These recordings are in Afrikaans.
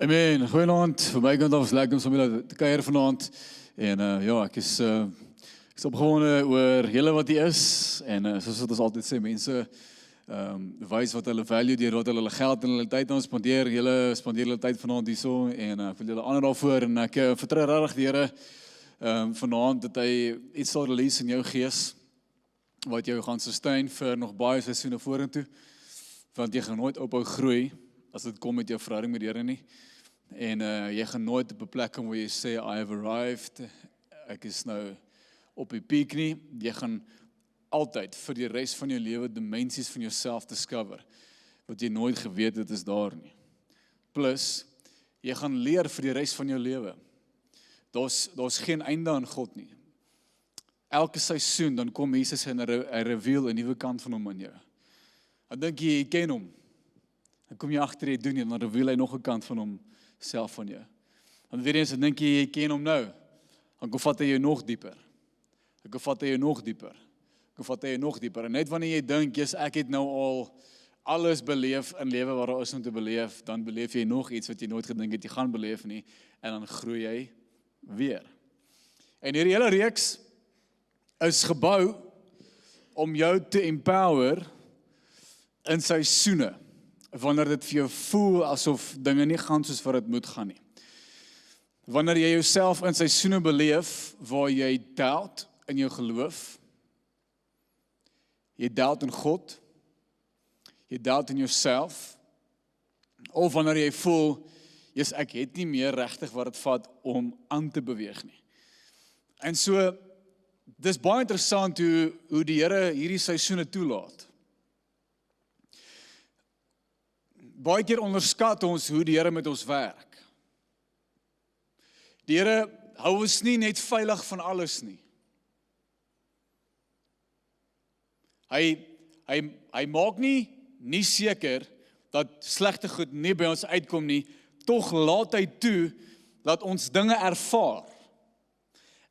Amen, goeienaand, vir my kant af is lekker om saam met julle te kuier vanaand en ja, ek is opgewonde oor julle wat hier is en soos wat ons altyd sê, mense wys wat hulle value deur wat hulle geld en hulle tyd aan spandeer. Julle spandeer hulle tyd vanaand hierso en ek wil julle aanhou daarvoor en ek vertrou regtig die Here vanaand dat hy iets sal release in jou gees wat jou gaan sustain vir nog baie seisoene vorentoe, want jy gaan nooit ophou groei as dit kom met jou verhouding met die Here nie. En jy gaan nooit op 'n plek kom waar jy sê I have arrived, ek is nou op die piek nie. Jy gaan altyd vir die res van jou lewe dimensies van jouself discover wat jy nooit geweet het is daar nie. Plus jy gaan leer vir die res van jou lewe. Daar's geen einde aan God nie. Elke seisoen dan kom Jesus en hy reveal 'n nuwe kant van hom aan jou. Dan dink jy ken hom. Dan kom jy agter jy doen en dan reveal hy nog 'n kant van hom self van jou. Dan weer eens, dan dink jy ken hom nou. Dan kom vat hy jou nog dieper. Dan kom vat hy jou nog dieper. Dan vat hy jou nog dieper. En net wanneer jy dink, yes, ek het nou al alles beleef in lewe waar daar is om te beleef, dan beleef jy nog iets wat jy nooit gedink het jy gaan beleef nie, en dan groei jy weer. En hierdie hele reeks is gebou om jou te empower in seisoene, wanneer dit vir jou voel asof dinge nie gaan soos wat dit moet gaan nie. Wanneer jy jouself in seisoene beleef waar jy doubt in jou geloof, jy doubt in God, jy doubt in jouself, of wanneer jy voel, yes, ek het nie meer regtig wat dit vat om aan te beweeg nie. En so, dis baie interessant hoe die Here hierdie seisoene toelaat. Baie keer onderskat ons hoe die Here met ons werk. Die Here hou ons nie net veilig van alles nie. Hy maak nie seker dat slegte goed nie by ons uitkom nie, tog laat hy toe dat ons dinge ervaar.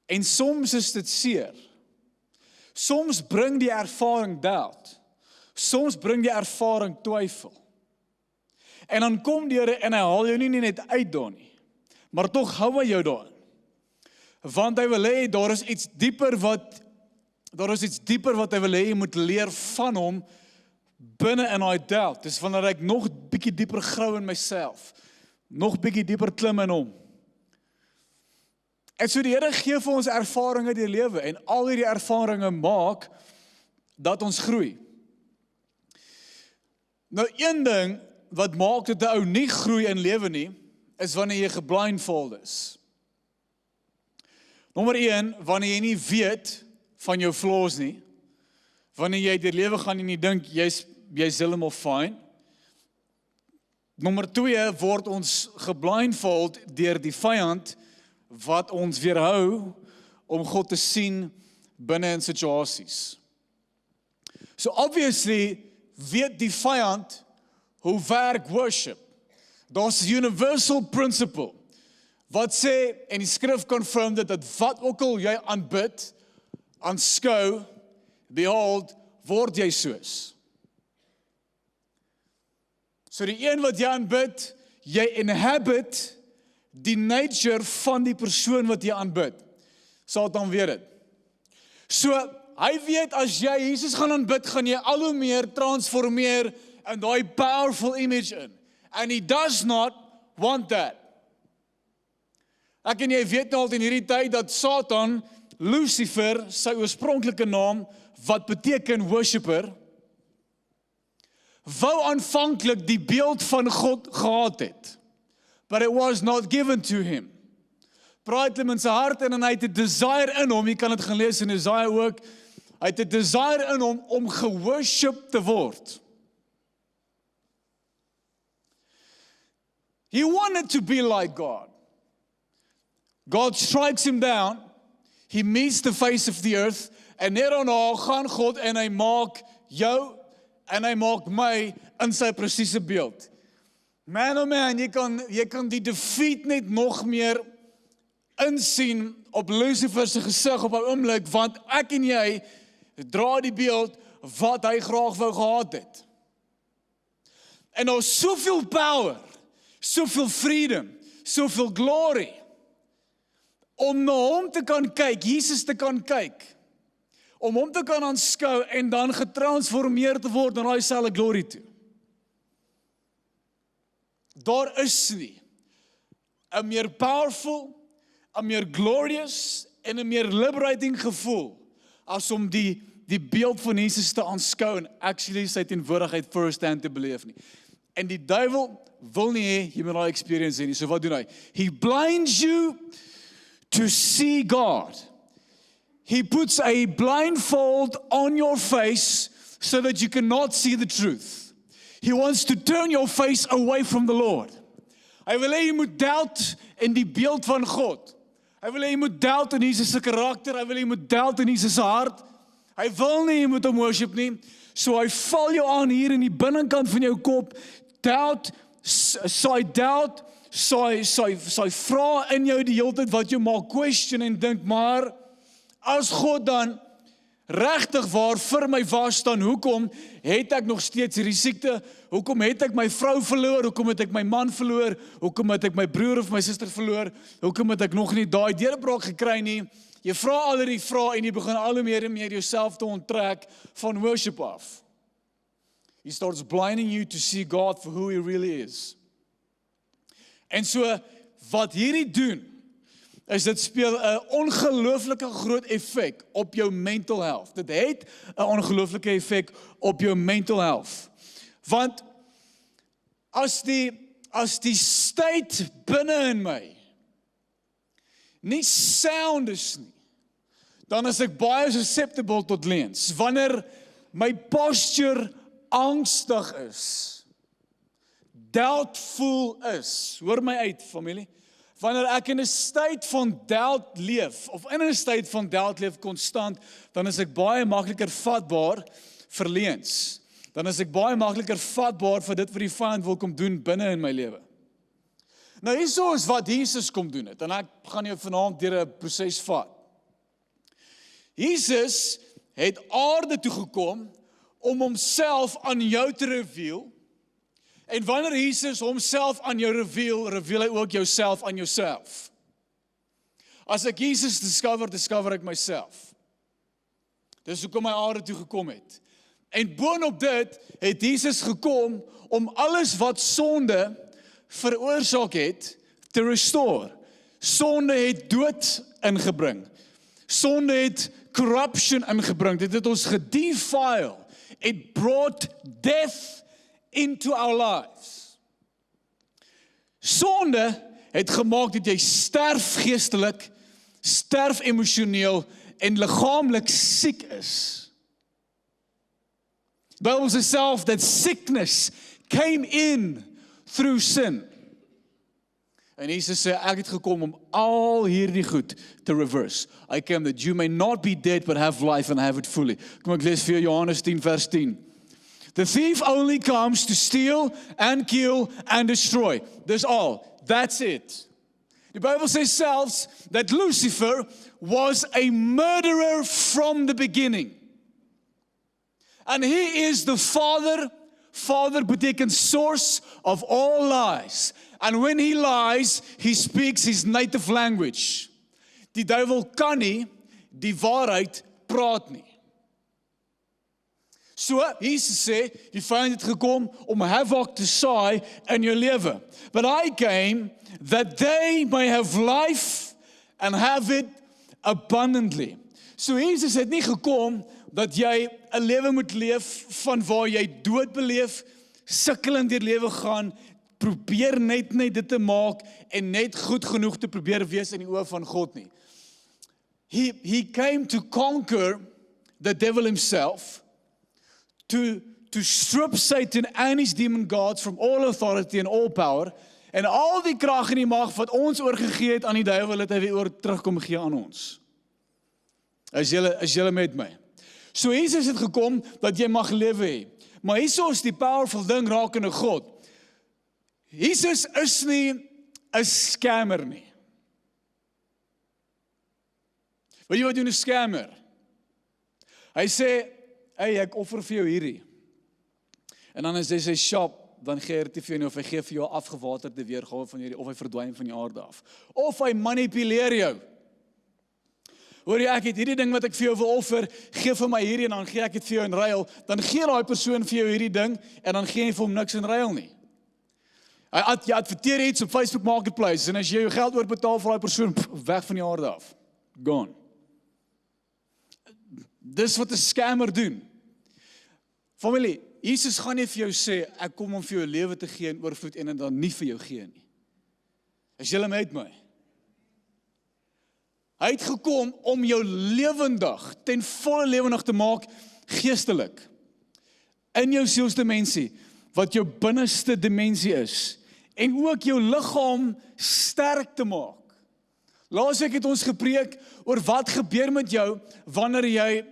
En soms is dit seer. Soms bring die ervaring doubt. Soms bring die ervaring twyfel. En dan kom die Here en hy haal jou nie net uit daar nie, maar tog hou hy jou daarin. Want hy wil hê daar is iets dieper wat hy wil hê jy moet leer van hom binne in daai doubt. Dis wanneer ek nog bietjie dieper grou in myself, nog bietjie dieper klim in hom. En so die Here gee vir ons ervarings in die lewe en al hierdie ervarings maak dat ons groei. Nou een ding wat maak dat 'n ou nie groei in lewe nie, is wanneer jy geblindfold is. Nommer 1, wanneer jy nie weet van jou flaws nie, wanneer jy deur lewe gaan en jy dink jy's heeltemal fine. Nommer 2, word ons geblindfold deur die vyand wat ons weerhou om God te sien binne in situasies. So obviously weet die vyand hoe werk worship. Daar's 'n universal principle wat sê, en die skrif confirm dit, dat wat ook al jy aanbid, aanskou, behold, word jy soos. So die een wat jy aanbid, jy inhabit die nature van die persoon wat jy aanbid. Satan weet dit. So, hy weet as jy Jesus gaan aanbid, gaan jy al hoe meer transformeer in daai powerful image in. And he does not want that. Ek en jy weet nou al in hierdie tyd dat Satan, Lucifer, sy oorspronklike naam, wat beteken worshipper, wou aanvanklik die beeld van God gehad het. But it was not given to him. Praat hom in sy hart en hy het 'n desire in hom, jy kan dit gaan lees in Jesaja ook, hy het 'n desire in hom om geworship te word. He wanted to be like God. God strikes him down, he meets the face of the earth, en net daarna gaan God en hy maak jou en hy maak my in sy presiese beeld. Man, oh man, jy kan die defeat net nog meer insien op Lucifer se gesig op 'n oomblik, want ek en jy dra die beeld wat hy graag wou gehad het. En daar's soveel power soveel freedom, soveel glory, om na hom te kan kyk, Jesus te kan kyk, om hom te kan aanskou en dan getransformeer te word na daai selfde glory toe. Daar is nie 'n meer powerful, 'n meer glorious en 'n meer liberating gevoel as om die beeld van Jesus te aanskou en actually sy teenwoordigheid first hand te beleef nie. En die duiwel wil nie hê jy moet daai experience hê nie. So wat doen hy? He blinds you to see God. He puts a blindfold on your face so that you cannot see the truth. He wants to turn your face away from the Lord. Hy wil hê jy moet doubt in die beeld van God. Hy wil hê jy moet doubt in Jesus se karakter. Hy wil hê jy moet doubt in Jesus se hart. Hy wil nie jy moet hom worship nie. So hy val jou aan hier in die binnenkant van jou kop. Doubt, sy doubt, sy vra in jou die hele tyd wat jou maak question en dink, maar as God dan regtig waar vir my was, dan hoekom het ek nog steeds hierdie siekte? Hoekom het ek my vrou verloor? Hoekom het ek my man verloor? Hoekom het ek my broer of my suster verloor? Hoekom het ek nog nie daai deurbraak gekry nie? Jy vra al hierdie vrae en jy begin al hoe meer en meer jouself te onttrek van worship af. He starts blinding you to see God for who He really is. En so, wat hierdie doen, is dit speel 'n ongelooflike groot effek op jou mental health. Dit het 'n ongelooflike effek op jou mental health. Want as die state binne in my nie sound is nie, dan is ek baie susceptible tot leuns. Wanneer my posture angstig is, doubtful is, hoor my uit familie, wanneer ek in 'n state van doubt leef, of in 'n state van doubt leef konstant, dan is ek baie makliker vatbaar vir leuns. Dan is ek baie makliker vatbaar vir dit wat die vyand wil kom doen binne in my lewe. Nou hierso is wat Jesus kom doen het, en ek gaan jou vanaand deur 'n proses vat. Jesus het aarde toe gekom om homself aan jou te reveal. En wanneer Jesus homself aan jou reveal hy ook jouself aan jouself. As ek Jesus discover ek myself. Dis hoekom hy aarde toe gekom het. En boonop dit het Jesus gekom om alles wat sonde veroorsaak het, te restore. Sonde het dood ingebring. Sonde het corruption ingebring. Dit het ons gedefile. It brought death into our lives. Sonde het gemaak dat jy sterf geestelik, sterf emosioneel en liggaamlik siek is. The Bible says self that sickness came in through sin. En Jesus sê ek het gekom om al hierdie goed te reverse. I came that you may not be dead but have life and have it fully. Kom ek lees vir Johannes 10 vers 10. The thief only comes to steal and kill and destroy. That's all. That's it. The Bible says selfs that Lucifer was a murderer from the beginning. And he is the father. Father betekent source of all lies. And when he lies, he speaks his native language. Die duiwel kan nie die waarheid praat nie. So, Jesus sê, die vyand het gekom om havoc te saai in jou lewe. But I came that they may have life and have it abundantly. So Jesus het nie gekom dat jy 'n lewe moet leef van waar jy dood beleef, sukkelend deur lewe gaan, probeer net dit te maak en net goed genoeg te probeer wees in die oë van God nie. He came to conquer the devil himself, to strip Satan and his demon gods from all authority and all power, en al die krag en die mag wat ons oorgegee het aan die duiwel, het hy weer oor terugkom gee aan ons. Is julle met my? So Jesus het gekom dat jy mag lewe hê. Maar hierso is die powerful ding rakende God. Jesus is nie 'n scammer nie. Weet jy wat doen 'n scammer? Hy sê, hey, ek offer vir jou hierdie. En dan is hy sê, shop, dan gee hy dit nie vir jou nie, of hy gee vir jou afgewaterde weergawe van hierdie, of hy verdwyn van die aarde af. Of hy manipuleer jou. Hoor jy, ek het hierdie ding wat ek vir jou wil offer, gee vir my hierdie en dan gee ek dit vir jou in ruil, dan gee daai persoon vir jou hierdie ding en dan gee jy vir hom niks in ruil nie. Jy adverteer iets op Facebook Marketplace en as jy jou geld oorbetaal vir daai persoon, weg van die aarde af. Gone. Dis wat 'n scammer doen. Familie, Jesus gaan nie vir jou sê, ek kom om vir jou lewe te gee in oorvloed en dan nie vir jou gee nie. Is julle met my? Hy het gekom om jou lewendig, ten volle lewendig te maak, geestelik. In jou sielsdimensie, wat jou binneste dimensie is. En ook jou liggaam sterk te maak. Laasweek het ons gepreek oor wat gebeur met jou, wanneer jy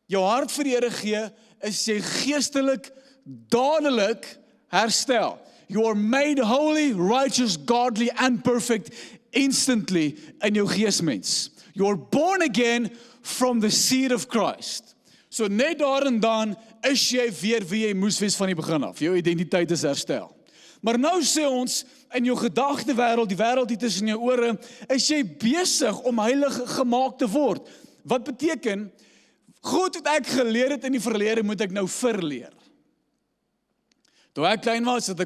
jou hart vir die Here gee, is jy geestelik, dadelik herstel. You are made holy, righteous, godly and perfect instantly in jou geesmens. You are born again from the seed of Christ. So net daar en dan is jy weer wie jy moes wees van die begin af. Jou identiteit is herstel. Maar nou sê ons, in jou gedagtewêreld, die wêreld hier tussen jou ore, is jy besig om heilig gemaak te word. Wat beteken, goed wat ek geleer het in die verlede, moet ek nou verleer. Toe ek klein was, is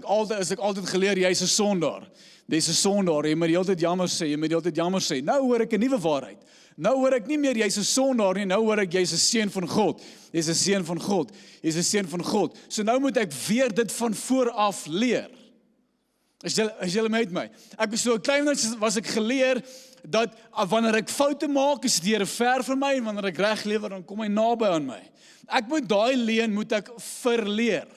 ek altyd geleer, jy's 'n sondaar. Jy's 'n sondaar, jy moet die hele tyd jammer sê, Nou hoor ek 'n nuwe waarheid. Nou hoor ek nie meer, jy's 'n sondaar nie, nou hoor ek, jy's 'n seun van God. Jy's 'n seun van God. Jy's 'n seun van God. So nou moet ek weer dit van vooraf leer. Is julle met my? Ek was so klein was ek geleer, dat wanneer ek foute maak, is die Here ver van my, en wanneer ek reg lewe, dan kom hy naby aan my. Ek moet daai leen, moet ek verleer.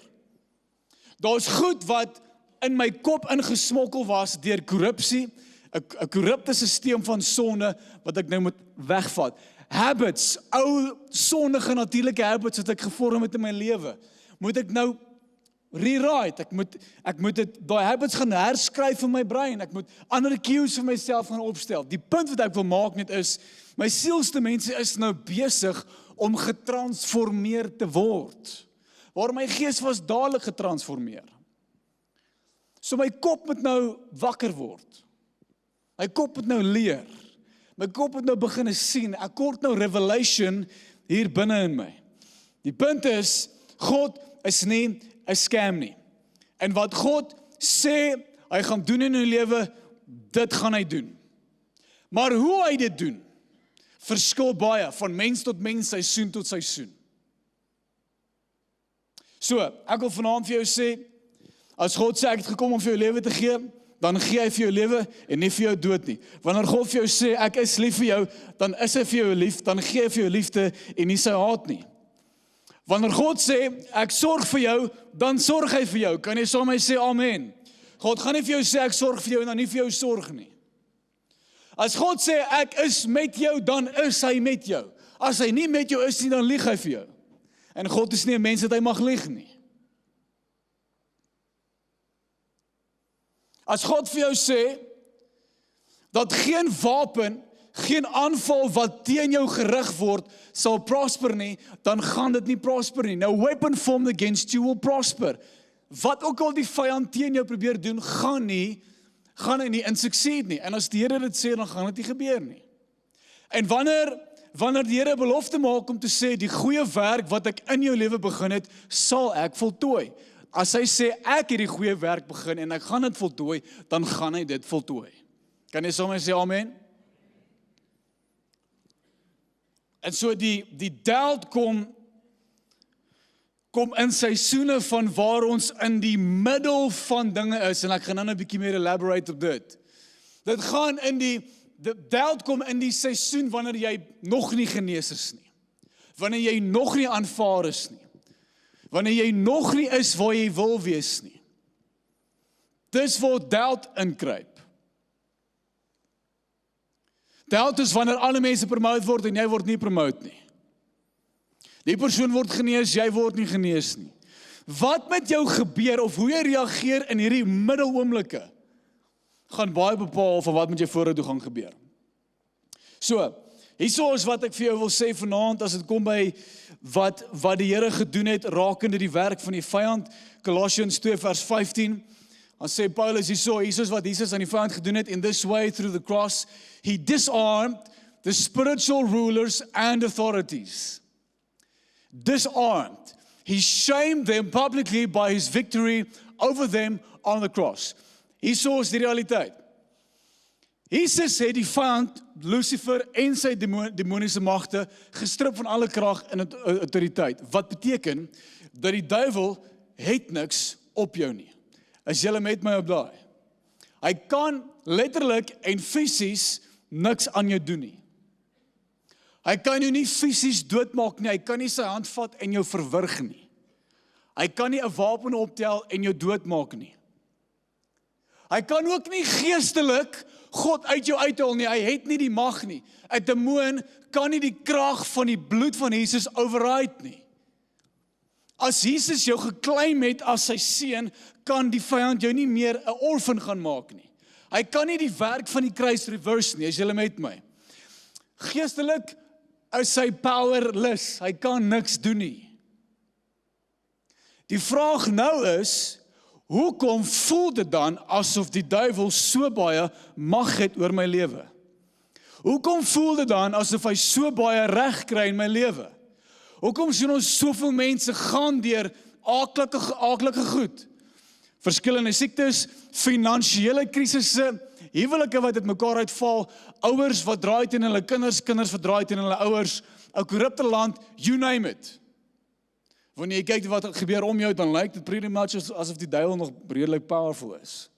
Daar's goed wat in my kop ingesmokkel was deur korrupsie, 'n korrupte stelsel van sonde, wat ek nou moet wegvat. Habits, ou sondige natuurlike habits wat ek gevorm het in my lewe, moet ek nou rewrite, ek moet daai habits gaan herskryf in my brein, ek moet ander cues vir myself gaan opstel. Die punt wat ek wil maak net is, my sielsdimensie is nou besig om getransformeer te word, waar my gees was dadelik getransformeer. So my kop moet nou wakker word, my kop moet nou leer, my kop moet nou begin sien, ek kort nou revelation hier binne in my. Die punt is, God is nie 'n scam nie. En wat God sê, hy gaan doen in jou lewe, dit gaan hy doen. Maar hoe hy dit doen, verskil baie, van mens tot mens, seisoen tot seisoen. So, ek wil vanaand vir jou sê, as God sê, ek het gekom om vir jou lewe te gee, dan gee hy vir jou lewe, en nie vir jou dood nie. Wanneer God vir jou sê, ek is lief vir jou, dan is hy vir jou lief, dan gee hy vir jou liefde, en nie sy haat nie. Wanneer God sê, ek sorg vir jou, dan sorg hy vir jou. Kan jy saam met my sê amen? God gaan nie vir jou sê, ek sorg vir jou, en dan nie vir jou sorg nie. As God sê, ek is met jou, dan is hy met jou. As hy nie met jou is nie, dan lieg hy vir jou. En God is nie 'n mens dat hy mag lieg nie. As God vir jou sê, dat geen wapen, geen aanval wat teen jou gerig word, sal prosper nie, dan gaan dit nie prosper nie. No weapon formed against you will prosper. Wat ook al die vyand teen jou probeer doen, gaan hy nie in succeed nie. En as die Here dit sê, dan gaan dit nie gebeur nie. En wanneer die Here belofte maak om te sê, die goeie werk wat ek in jou lewe begin het, sal ek voltooi. As hy sê, ek het die goeie werk begin en ek gaan dit voltooi, dan gaan hy dit voltooi. Kan jy saam met my sê amen? En so die duiwel kom in seisoene van waar ons in die middel van dinge is, en ek gaan nou 'n bietjie meer elaborate op dit. Dit gaan die duiwel kom in die seisoen wanneer jy nog nie genees is nie. Wanneer jy nog nie aanvaar is nie. Wanneer jy nog nie is waar jy wil wees nie. Dis waar duiwel inkruip. Duiwel is wanneer alle mense promote word en jy word nie promote nie. Die persoon word genees, jy word nie genees nie. Wat met jou gebeur of hoe jy reageer in hierdie middeloomblikke, gaan baie bepaal van wat met jou vorentoe gaan gebeur. So, Hierso is wat ek vir jou wil sê vanaand as dit kom by wat die Here gedoen het rakende die werk van die vyand. Colossians 2 vers 15. Dan sê Paulus hierso is wat Jesus aan die vyand gedoen het. In this way through the cross he disarmed the spiritual rulers and authorities. Disarmed. He shamed them publicly by his victory over them on the cross. Hierso is die realiteit. Jesus het die vyand, Lucifer en sy demoniese magte gestrip van alle krag en autoriteit. Wat beteken dat die duiwel het niks op jou nie. Is julle met my op daai? Hy kan letterlik en fisies niks aan jou doen nie. Hy kan jou nie fisies doodmaak nie, hy kan nie sy hand vat en jou verwrig nie. Hy kan nie 'n wapen optel en jou doodmaak nie. Hy kan ook nie geestelik God uit jou uithaal nie, hy het nie die mag nie. 'n Demoon kan nie die krag van die bloed van Jesus override nie. As Jesus jou geclaim het as sy seun, kan die vyand jou nie meer 'n orphan gaan maak nie. Hy kan nie die werk van die kruis reverse nie, as julle met my. Geestelik is hy powerless, hy kan niks doen nie. Die vraag nou is, hoekom voel dit dan asof die duiwel so baie mag het oor my lewe? Hoekom voel dit dan asof hy so baie reg kry in my lewe? Hoekom sien ons soveel mense gaan deur aaklige goed? Verskillende siektes, finansiële krisisse, huwelike wat uit mekaar uitval, ouers wat draai teen hulle kinders, kinders wat draai teen hulle ouers, 'n korrupte land, you name it. Wanneer jy kyk wat gebeur om jou, dan lyk dit pretty much asof die duiwel nog redelik powerful is.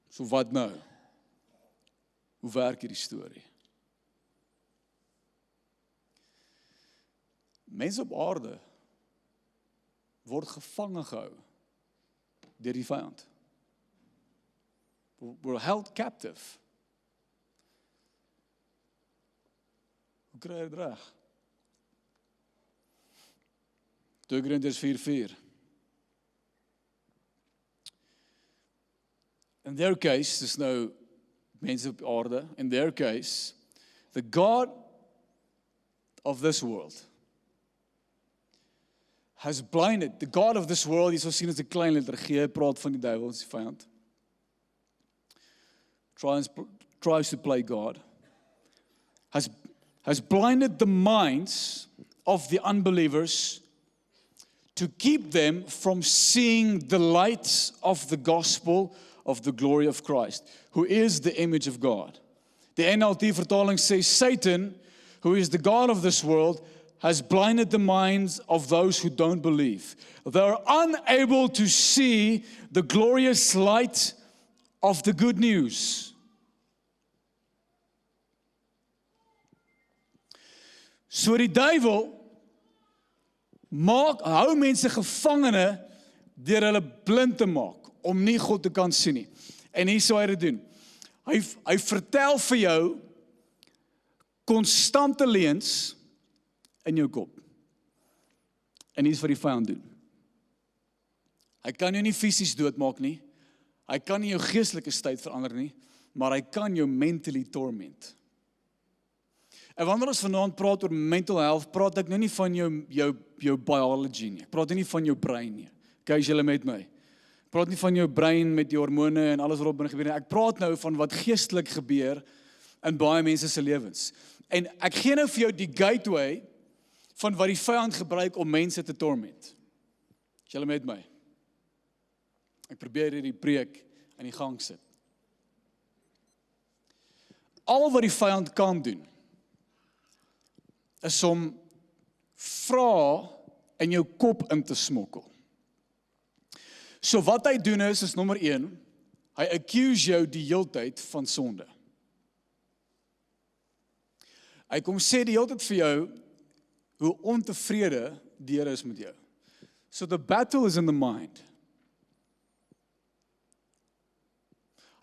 So wat nou? Hoe werk hierdie storie? Mense op aarde word gevange gehou deur die vyand. We're held captive. Hoe kry jy dit reg? 2 Korintiërs 4:4. In their case, dis nou mense op aarde, in their case, the God of this world has blinded, the God of this world, jy sal sien as 'n klein letter G, praat van die duiwel, die vyand, tries to play God, has blinded the minds of the unbelievers to keep them from seeing the light of the gospel of the glory of Christ, who is the image of God. The NLT vertaling says, Satan, who is the God of this world, has blinded the minds of those who don't believe. They are unable to see the glorious light of the good news. So die duiwel hou mense gevangene deur hulle blind te maak, om nie God te kan sien nie. En hier sou hy dit doen. Hy vertel vir jou konstante leuns in jou kop. En hier is wat die vyand doen. Hy kan jou nie fisies doodmaak nie. Hy kan nie jou geestelike staat verander nie, maar hy kan jou mentally torment. En wanneer ons vanaand praat oor mental health, praat ek nou nie van jou biology nie. Ek praat nie van jou brein nie. Kyk as julle met my. Ek praat nie van jou brein met die hormone en alles wat op binne gebeur nie. Ek praat nou van wat geestelik gebeur in baie mense se lewens. En ek gee nou vir jou die gateway van wat die vyand gebruik om mense te torment. Is julle met my? Ek probeer hierdie preek in die gang sit. Al wat die vyand kan doen, is om vrae in jou kop in te smokkel. So wat hy doen is nommer 1, hy accuse jou die heeltyd van sonde. Hy kom sê die heeltyd vir jou, hoe ontevrede die Here is met jou. So the battle is in the mind.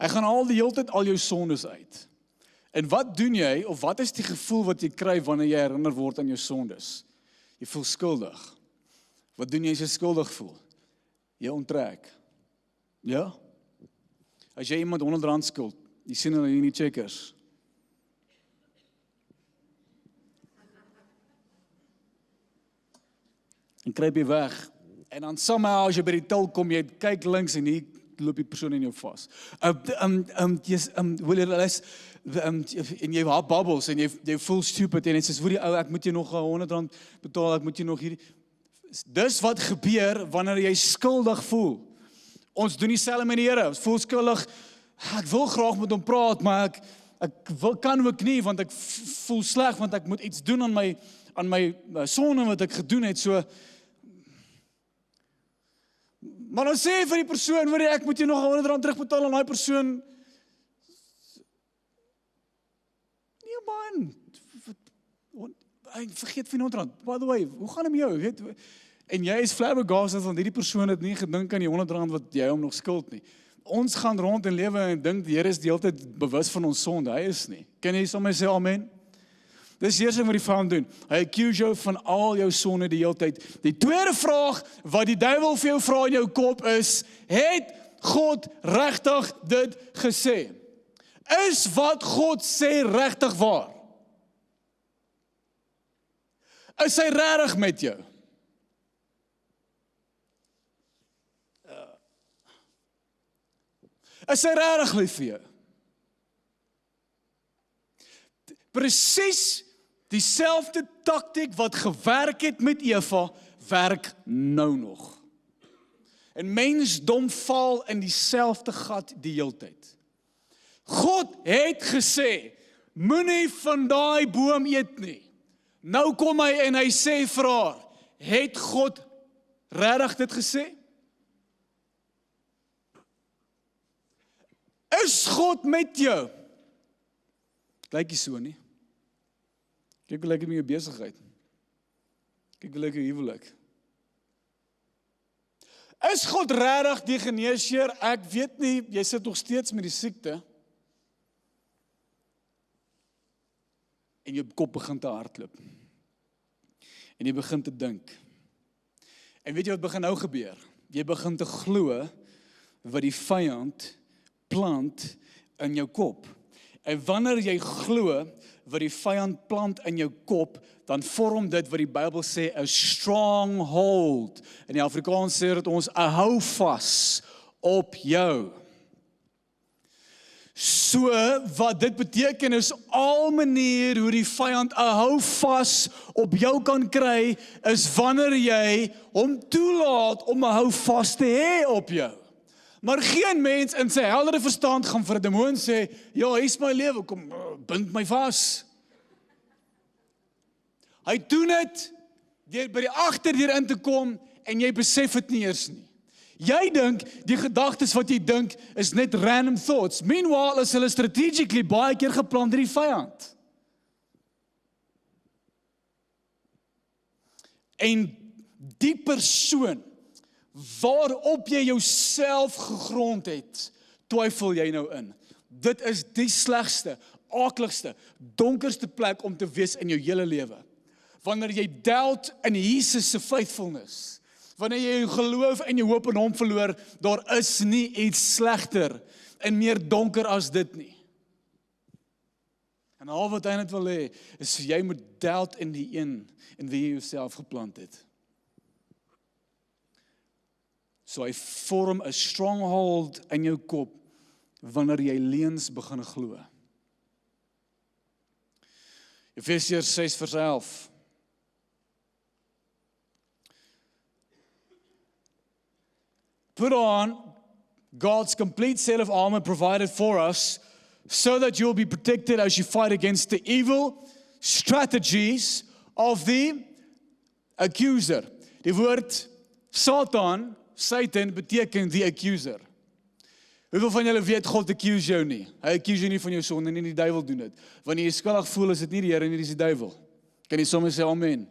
Hy gaan al die heeltyd al jou sondes uit. En wat doen jy, of wat is die gevoel wat jy kry wanneer jy herinner word aan jou sondes? Jy voel skuldig. Wat doen jy as jy skuldig voel? Jy onttrek. Ja? As jy iemand R100 skuld, jy sien hulle hier in die checkers. En kruip jy weg. En dan somehow as jy by die til kom, jy kyk links en hier loop die persoon in jou vas. Wil jy realize, en jy haal bubbles en jy voel stupid en jy sê, hoor die ou, ek moet jy nog R100 betaal, ek moet jy nog hierdie. Dis wat gebeur wanneer jy skuldig voel. Ons doen dieselfde met die Here. Ons voel skuldig. Ek wil graag met hom praat, maar ek kan ook nie, want ek voel sleg, want ek moet iets doen aan my sonde wat ek gedoen het. So, maar dan sê vir die persoon, hoor jy, ek moet jy nog R100 terugbetaal aan daai persoon. Nee man, vergeet vir R100. By the way, hoe gaan het met jou? Weet, en jy is flabbergasted want hierdie persoon het nie gedink aan die R100 wat jy hom nog skuld nie. Ons gaan rond en lewe en dink die Here is die hele tyd bewus van ons sonde. Hy is nie. Kan jy sommer sê amen? Dis eers wat die vyand doen. Hy accuse jou van al jou sonde die hele tyd. Die tweede vraag wat die duiwel vir jou vra in jou kop is, het God regtig dit gesê? Is wat God sê regtig waar? Is hy regtig met jou? Is hy regtig lief vir jou? Presies dieselfde taktiek wat gewerk het met Eva, werk nou nog. En mensdom val in dieselfde gat die hele tyd. God het gesê, moenie van daai boom eet nie. Nou kom hy en hy sê vir haar, het God regtig dit gesê? Is God met jou? Lyk nie so nie. Kyk hoe lyk dit met jou besigheid. Kyk hoe lyk jou huwelik. Is God regtig die geneesheer? Ek weet nie, jy sit nog steeds met die siekte. En jou kop begin te hardloop. En jy begin te dink. En weet jy wat begin nou gebeur? Jy begin te glo wat die vyand plant in jou kop. En wanneer jy glo wat die vyand plant in jou kop, dan vorm dit wat die Bybel sê 'n stronghold. In die Afrikaans sê dit ons 'n hou vas op jou. So wat dit beteken is al manier hoe die vyand 'n hou vas op jou kan kry, is wanneer jy hom toelaat om 'n hou vas te hê op jou. Maar geen mens in sy heldere verstand gaan vir 'n demoon sê, ja, hier is my lewe, kom, bind my vas. Hy doen dit deur by die agterdeur in te kom en jy besef dit nie eers nie. Jy dink die gedagtes wat jy dink is net random thoughts. Meanwhile is hulle strategically baie keer geplan deur die vyand. En die persoon waarop jy jouself gegrond het, twyfel jy nou in. Dit is die slegste, aakligste, donkerste plek om te wees in jou hele lewe. Wanneer jy doubt in Jesus se faithfulness, wanneer jy jou geloof en jou hoop in hom verloor, daar is nie iets slegter en meer donker as dit nie. En al wat hy net wil hê, is jy moet doubt in die een in wie jy jouself geplant het. So hy vorm 'n stronghold in jou kop wanneer jy leuns begin glo. Efesiërs 6:11. Put on God's complete set of armor provided for us so that you'll be protected as you fight against the evil strategies of the accuser. Die woord Satan beteken the accuser. Hoeveel van julle weet God accuse jou nie? Hy accuse jou nie van jou sonde nie, die duiwel doen dit. Wanneer jy skuldig voel, is dit nie die Here nie, dis die duiwel. Kan jy sommer sê amen?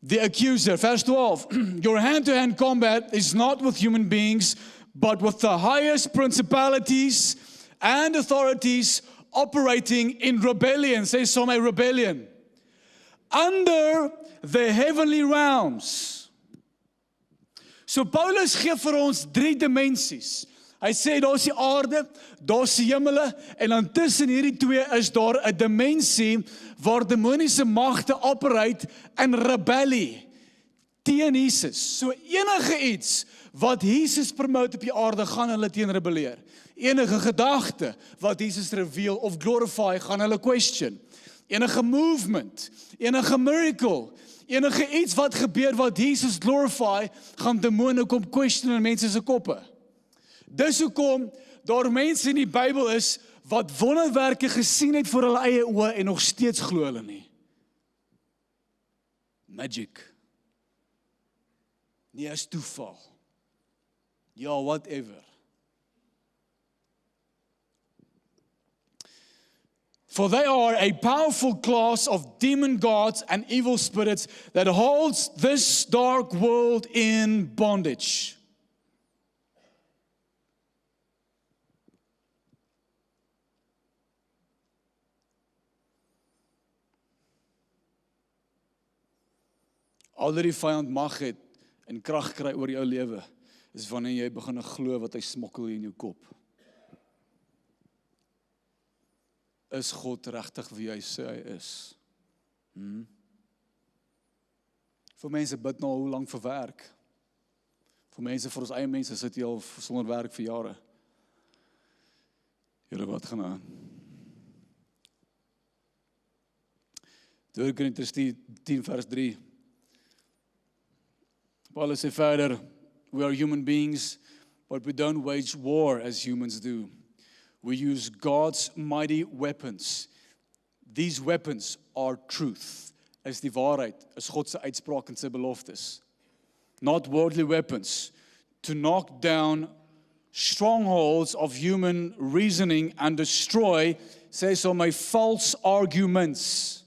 The accuser, verse 12, your hand-to-hand combat is not with human beings, but with the highest principalities and authorities operating in rebellion. Say sommer rebellion. Under the heavenly realms. So Paulus gee vir ons 3 dimensies Hy sê, daar is die aarde, daar is die hemele, en dan tussen hierdie twee is daar 'n dimensie, waar demoniese magte operate in rebellie, teen Jesus. So enige iets, wat Jesus promote op die aarde, gaan hulle teen rebelleer. Enige gedagte, wat Jesus reveal of glorify, gaan hulle question. Enige movement, enige miracle, enige iets wat gebeur wat Jesus glorify, gaan demone kom question in mense se koppe. Dis hoekom daar mense in die Bybel is wat wonderwerke gesien het voor hulle eie oë en nog steeds glo hulle nie. Magic. Nie as toeval. Ja, whatever. For they are a powerful class of demon gods and evil spirits that holds this dark world in bondage. Al die vyand mag het en krag kry oor jou lewe, is wanneer jy begin glo wat hy smokkel in jou kop. Is God regtig wie hy sê hy is? Vir mense bid nou hoe lank vir werk. Vir mense, vir ons eie mense sit jy al sonder werk vir jare. Here, wat gaan aan? 2 Korintiërs 10 vers 3. Paulus sê verder, we are human beings, but we don't wage war as humans do. We use God's mighty weapons. These weapons are truth. Is die waarheid, is God se uitspraak en sy beloftes. Not worldly weapons. To knock down strongholds of human reasoning and destroy, sê so my false arguments.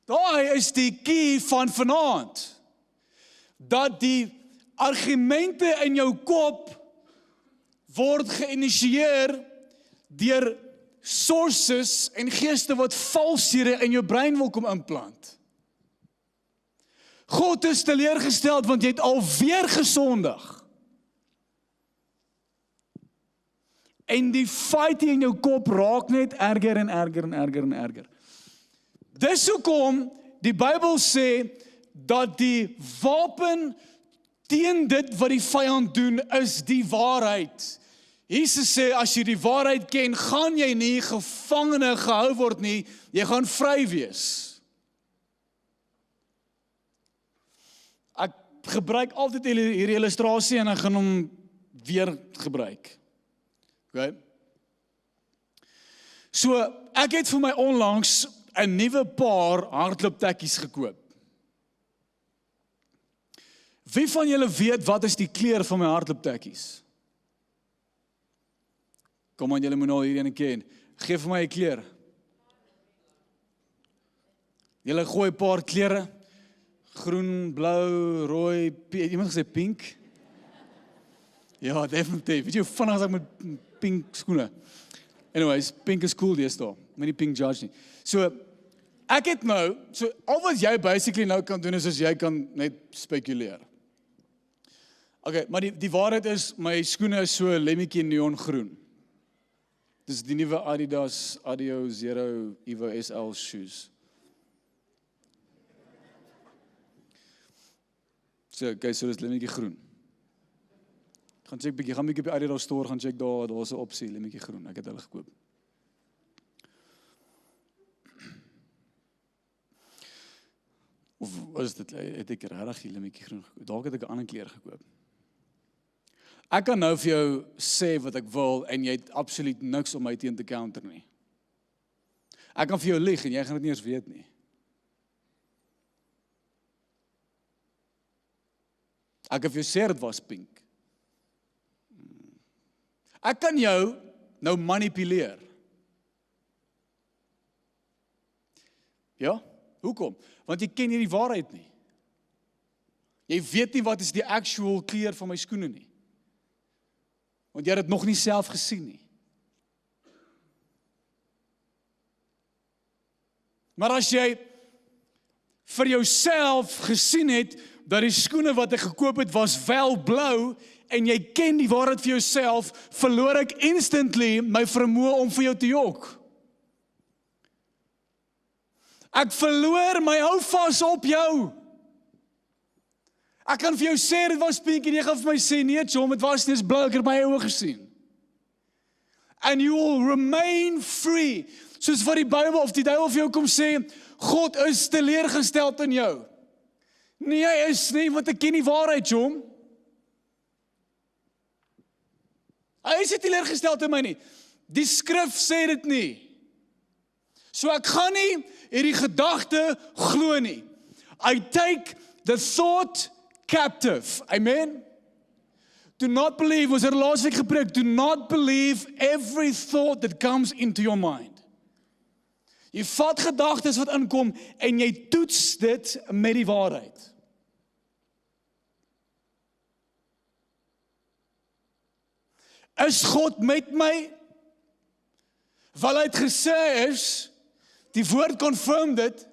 Daai is die key van vanaand. Dat die argumente in jou kop word geïnisieer deur sources en geeste wat valshede in jou brein wil kom implant. God is teleurgesteld want jy het alweer gesondig. En die fight in jou kop raak net erger en erger en erger en erger. Dis hoekom die Bybel sê dat die wapen teen dit wat die vyand doen is die waarheid. Jesus sê as jy die waarheid ken, gaan jy nie gevangene gehou word nie, jy gaan vry wees. Ek gebruik altyd hierdie illustrasie en ek gaan hom weer gebruik. Okay? So, ek het vir my onlangs 'n nuwe paar hardlooptekkies gekoop. Wie van julle weet wat is die kleur van my hardlooptekkies? Kom aan, julle moet nou hierdie ene ken. Geef vir my 'n kleur. Julle gooi 'n paar kleure. Groen, blou, rooi, iemand gesê pink? Ja, definitief. Weet jy hoe vinnig as ek met pink skoene? Anyways, pink is cool deesdae. Moet nie pink judge nie. So, ek het nou, al wat jy basically nou kan doen is jy kan net spekuleer. Okay, maar die waarheid is, my skoene is so lemmetjie neongroen. Dis die nuwe Adidas Adeo Zero Evo SL shoes. So, dis lemmetjie groen. Gaan check bietjie, op die Adidas store gaan check daar's 'n opsie lemmetjie groen. Ek het hulle gekoop. Of is dit, het ek regtig die lemmetjie groen gekoop? Dalk het ek 'n ander kleur gekoop. Ek kan nou vir jou sê wat ek wil en jy het absoluut niks om my teen te counter nie. Ek kan vir jou lieg en jy gaan dit nie eens weet nie. Ek kan vir jou sê dit was pink. Ek kan jou nou manipuleer. Ja? Hoekom? Want jy ken nie die waarheid nie. Jy weet nie wat is die actual kleur van my skoene nie. Want jy het dit nog nie self gesien nie. Maar as jy vir jouself gesien het, dat die skoene wat ek gekoop het, was wel blou, en jy ken die waarheid vir jouself, verloor ek instantly my vermoë om vir jou te jok. Ek verloor my hou vas op jou. Ek kan vir jou sê, dit was pink, en jy gaan vir my sê, nee, John, het was nie eens blou, ek het my oë gesien. And you will remain free. Soos wat die Bybel of die duiwel vir jou kom sê, God is teleurgesteld in jou. Nee, hy is nie, want ek ken die waarheid, John. Hy is nie teleurgesteld in my nie. Die skrif sê dit nie. So ek gaan nie hierdie gedagte glo nie. I take the thought captive. Amen. Do not believe, was laas week gepreek, do not believe every thought that comes into your mind. Jy vat gedagtes wat inkom en jy toets dit met die waarheid. Is God met my? Wel hy het gesê is, die woord confirm dit,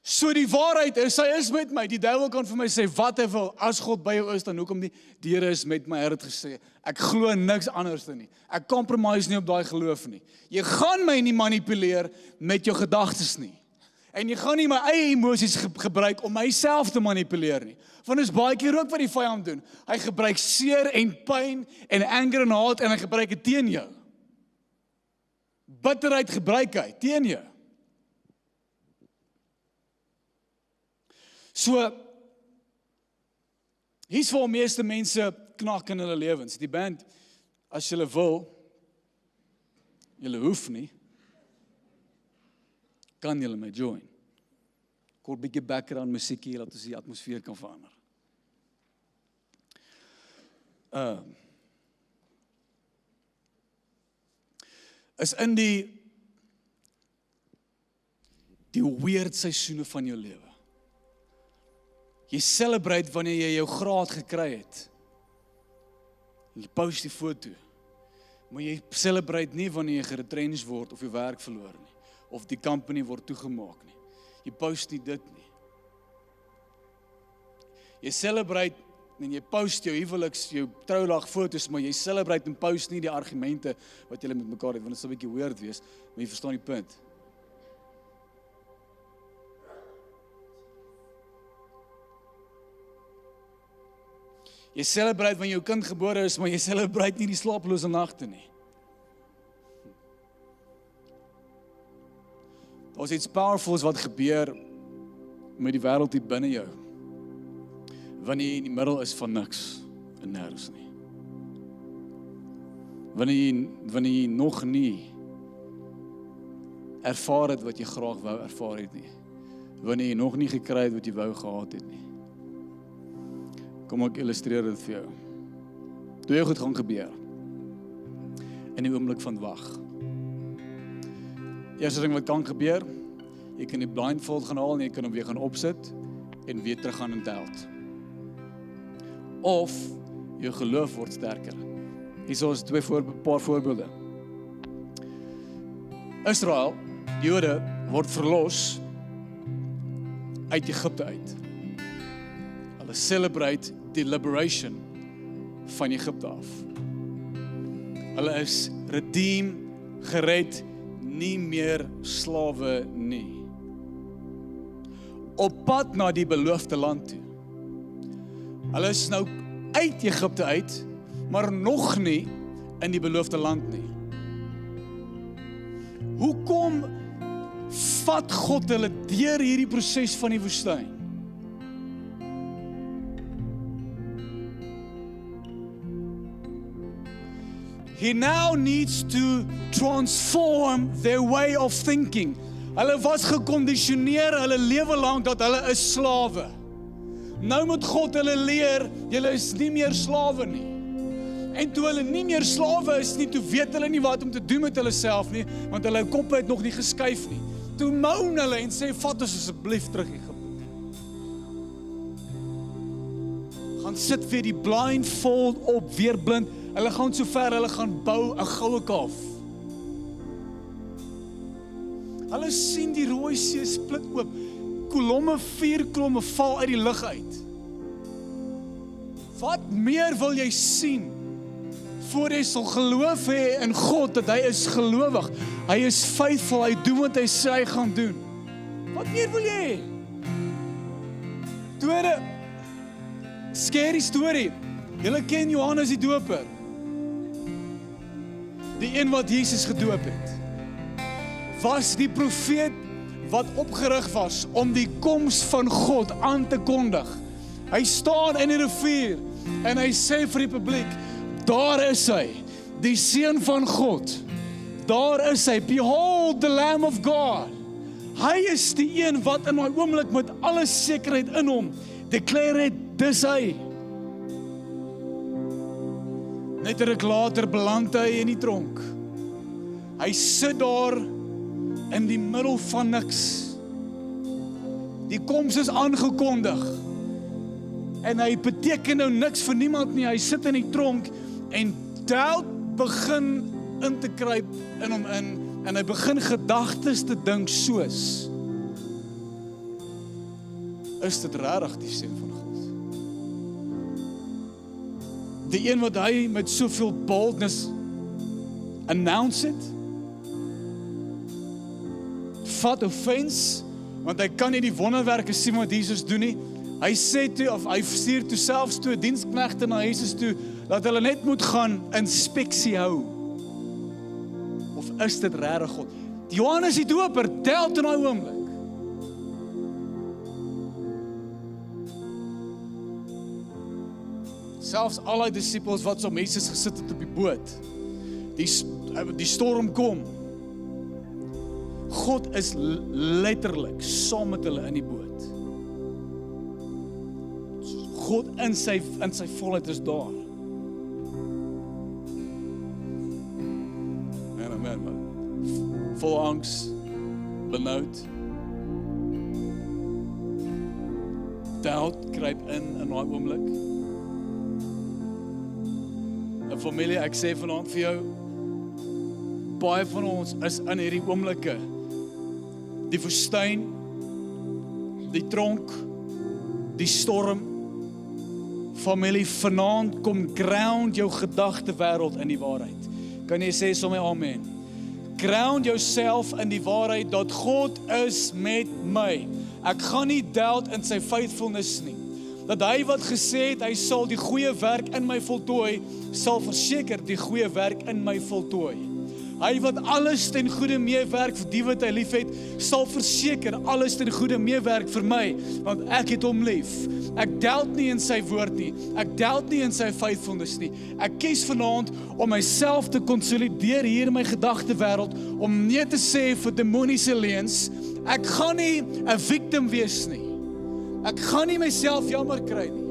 so die waarheid is, hy is met my. Die duiwel kan vir my sê, wat hy wil, as God by jou is, dan hoekom nie, die Here is met my, hy het gesê, ek glo niks anders nie. Ek compromise nie op daai geloof nie. Jy gaan my nie manipuleer met jou gedagtes nie. En jy gaan nie my eie emosies gebruik om myself te manipuleer nie. Want is baie keer ook wat die vyand doen. Hy gebruik seer en pyn en anger en haat en hy gebruik dit teen jou. Bitterheid gebruik hy teen jou. So, hier's waar meeste mense knak in hulle lewens. Die band, as julle wil, julle hoef nie, kan julle my join. Ek hoor 'n bietjie background musiekie, laat ons die atmosfeer kan verander. Is in die weird seisoene van jou lewe. Jy celebrate wanneer jy jou graad gekry het. En jy post die foto. Maar jy celebrate nie wanneer jy geretrench word of jy werk verloor nie. Of die company word toegemaak nie. Jy post nie dit nie. Jy celebrate en jy post jou huweliks, jou troudag foto's, maar jy celebrate en post nie die argumente wat jy met mekaar het, want dit sal 'n bietjie weird wees, maar jy verstaan die punt. Jy celebrate wanneer jou kind gebore is, maar jy celebrate nie die slapelose nagte nie. Daar's iets powerfuls wat gebeur met die wêreld hier binne jou. Wanneer jy in die middel is van niks en nêrens nie. Wanneer jy nog nie ervaar het wat jy graag wou ervaar het nie. Wanneer jy nog nie gekry het wat jy wou gehad het nie. Kom ek illustreer dit vir jou. Twee goed gaan gebeur. In die oomblik van wag. Eerste ding wat kan gebeur, jy kan die blindfold gaan haal en jy kan hom weer gaan opsit en weer terug gaan in telt. Of jou geloof word sterker. Hier is paar voorbeelde. Israel, die Jode, word verlos uit Egipte uit. Hulle celebrate die liberation van Egipte af. Hulle is redeem, gered, nie meer slawe nie. Op pad na die beloofde land toe. Hulle is nou uit Egipte uit, maar nog nie in die beloofde land nie. Hoekom vat God hulle deur hierdie proses van die woestyn? He now needs to transform their way of thinking. Hulle was gekondisioneer hulle lewe lank dat hulle is slawe. Nou moet God hulle leer, julle is nie meer slawe nie. En toe hulle nie meer slawe is nie, toe weet hulle nie wat om te doen met hulle self nie, want hulle koppe het nog nie geskuif nie. Toe moan hulle en sê, vat ons asseblief terug Egipte. Gaan sit weer die blindfold op, weer blind. Hulle gaan so ver, hulle gaan bou 'n goue kalf. Hulle sien die Rooi See split oop. vier kolomme val uit die lug uit. Wat meer wil jy sien? Voor jy sal geloof hê in God, dat hy is gelowig. Hy is faithful, hy doen wat hy sê hy gaan doen. Wat meer wil jy hê? Tweede, scary story. Julle ken Johannes die Doper. Die een wat Jesus gedoop het. Was die profeet wat opgerig was om die koms van God aan te kondig. Hy staan in die rivier en hy sê vir die publiek, daar is hy, die Seun van God. Daar is hy, behold the Lamb of God. Hy is die een wat in my oomblik met alle sekerheid in hom declare het, dis hy. Net 'n ruk later beland hy in die tronk. Hy sit daar in die middel van niks. Die koms is aangekondig. En hy beteken nou niks vir niemand nie. Hy sit in die tronk en doubt begin in te kruip in hom in. En hy begin gedagtes te dink soos, is dit regtig die Seun van God? Die een wat hy met soveel boldness announce het, vat offense, want hy kan nie die wonderwerke sien wat Jesus doen nie. Hy sê toe, of hy stuur toe selfs toe 'n diensknegte na Jesus toe, dat hulle net moet gaan inspeksie hou. Of is dit regtig God? Johannes die Doper tel in daai oomblik. Selfs al die disippels wat saam Jesus gesit het op die boot, die storm kom. God is letterlik saam met hulle in die boot. God in sy volheid is daar. Man. Vol angs, benoud. Doubt kruip in daai oomblik. 'n Familie, ek sê vanaand vir jou, baie van ons is in hierdie oomblikke. Die woestyn, die tronk, die storm. Familie, vanaand kom ground jou gedagte wêreld in die waarheid. Kan jy sê sommer amen? Ground jouself in die waarheid dat God is met my. Ek gaan nie doubt in sy faithfulness nie. Dat hy wat gesê het, hy sal die goeie werk in my voltooi, sal verseker die goeie werk in my voltooi. Hy wat alles ten goeie meewerk vir die wat hy lief het, sal verseker alles ten goeie meewerk vir my, want ek het hom lief. Ek doubt nie in sy woord nie, ek doubt nie in sy faithfulness nie. Ek kies vanaand om myself te konsolideer hier in my gedagtewêreld, om nee te sê vir demoniese leuns. Ek gaan nie 'n victim wees nie. Ek gaan nie myself jammer kry nie.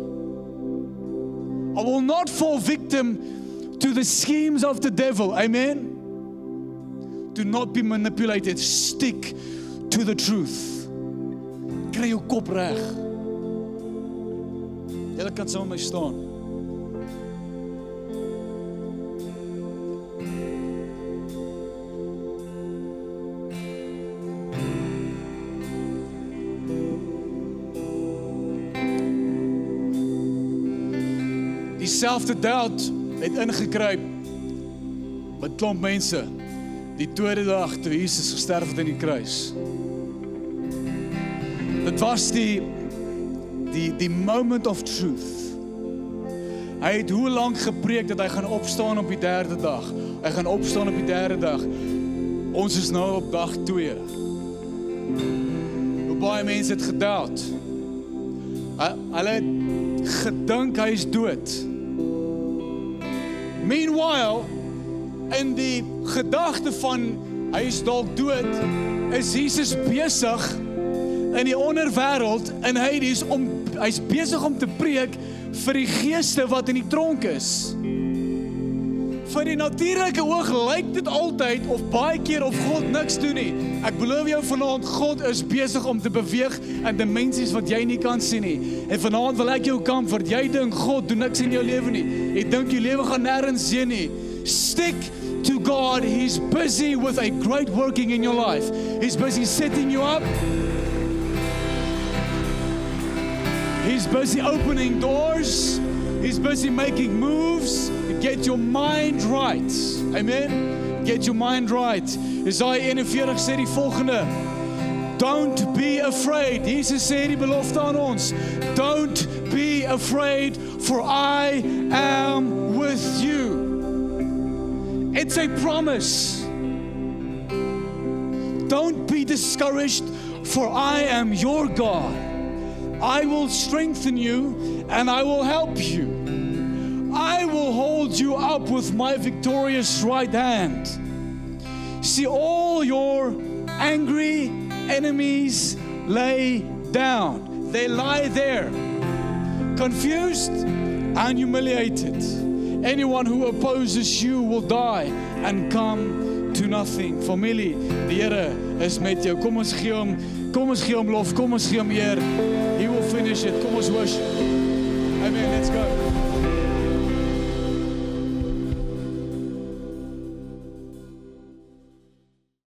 I will not fall victim to the schemes of the devil. Amen. Do not be manipulated. Stick to the truth. Kry jou kop reg. Julle kan saam met my staan. Dieselfde doubt het ingekruip met klomp mense die tweede dag toe Jesus gesterf het in die kruis. Dit was die moment of truth. Hy het hoe lank gepreek dat hy gaan opstaan op die derde dag. Hy gaan opstaan op die derde dag. Ons is nou op dag 2. Hoe baie mense het gedoubt. Hulle het gedink hy is dood. Meanwhile, in die gedagte van hy is dalk dood, is Jesus besig in die onderwêreld in Hades hy's besig om te preek vir die geeste wat in die tronk is. Vir die natuurlike oog lyk dit altyd of baie keer of God niks doen nie. Ek beloof jou vanaand, God is besig om te beweeg in dimensies wat jy nie kan sien nie. En vanaand wil ek jou comfort. Jy dink God doen niks in jou lewe nie. Jy dink jou lewe gaan nêrens heen nie. Stick to God. He's busy with a great working in your life. He's busy setting you up. He's busy opening doors. He's busy making moves. Get your mind right. Amen. Get your mind right. Jesaja 41 sê die volgende. Don't be afraid. Jesus sê die belofte aan ons. Don't be afraid, for I am with you. It's a promise. Don't be discouraged, for I am your God. I will strengthen you and I will help you. I will hold you up with my victorious right hand. See, all your angry enemies lay down. They lie there, confused and humiliated. Anyone who opposes you will die and come to nothing. Familie, die Here is met jou. Kom ons gee hom lof, kom ons gee hom eer. He will finish it. Kom ons worship. Amen. Let's go.